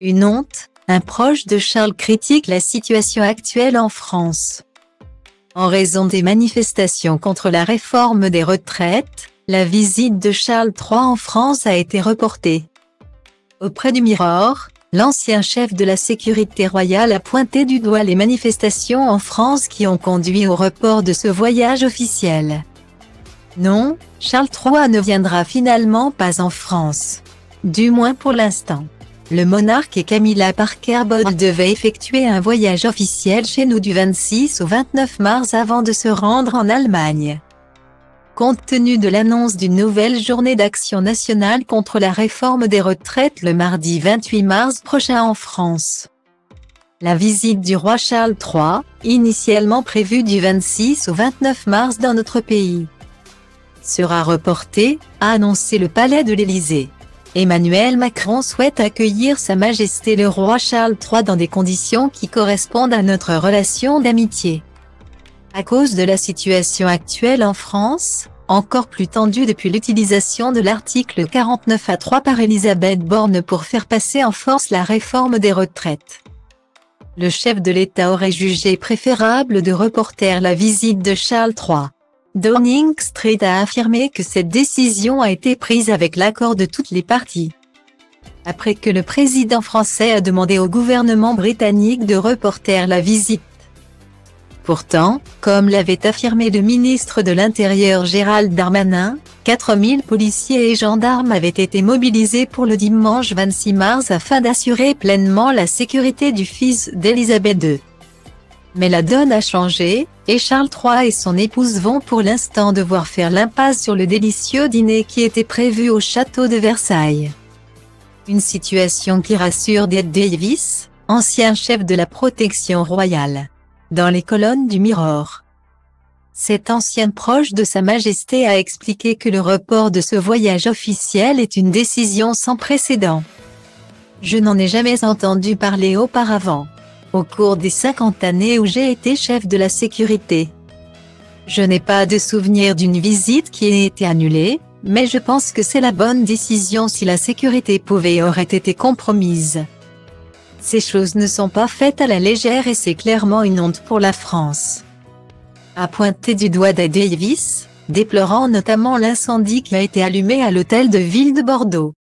Une honte, un proche de Charles critique la situation actuelle en France. En raison des manifestations contre la réforme des retraites, la visite de Charles III en France a été reportée. Auprès du Mirror, l'ancien chef de la sécurité royale a pointé du doigt les manifestations en France qui ont conduit au report de ce voyage officiel. Non, Charles III ne viendra finalement pas en France. Du moins pour l'instant. Le monarque et Camilla Parker Bowles devaient effectuer un voyage officiel chez nous du 26 au 29 mars avant de se rendre en Allemagne. Compte tenu de l'annonce d'une nouvelle journée d'action nationale contre la réforme des retraites le mardi 28 mars prochain en France. La visite du roi Charles III, initialement prévue du 26 au 29 mars dans notre pays, sera reportée, a annoncé le palais de l'Élysée. Emmanuel Macron souhaite accueillir Sa Majesté le roi Charles III dans des conditions qui correspondent à notre relation d'amitié. À cause de la situation actuelle en France, encore plus tendue depuis l'utilisation de l'article 49.3 par Elisabeth Borne pour faire passer en force la réforme des retraites. Le chef de l'État aurait jugé préférable de reporter la visite de Charles III. Downing Street a affirmé que cette décision a été prise avec l'accord de toutes les parties. Après que le président français a demandé au gouvernement britannique de reporter la visite. Pourtant, comme l'avait affirmé le ministre de l'Intérieur Gérald Darmanin, 4000 policiers et gendarmes avaient été mobilisés pour le dimanche 26 mars afin d'assurer pleinement la sécurité du fils d'Élisabeth II. Mais la donne a changé, et Charles III et son épouse vont pour l'instant devoir faire l'impasse sur le délicieux dîner qui était prévu au château de Versailles. Une situation qui rassure Ed Davis, ancien chef de la protection royale. Dans les colonnes du Mirror. Cet ancien proche de Sa Majesté a expliqué que le report de ce voyage officiel est une décision sans précédent. Je n'en ai jamais entendu parler auparavant. Au cours des 50 années où j'ai été chef de la sécurité. Je n'ai pas de souvenir d'une visite qui ait été annulée, mais je pense que c'est la bonne décision si la sécurité pouvait et aurait été compromise. Ces choses ne sont pas faites à la légère et c'est clairement une honte pour la France. A pointé du doigt Ed Davis, déplorant notamment l'incendie qui a été allumé à l'hôtel de ville de Bordeaux.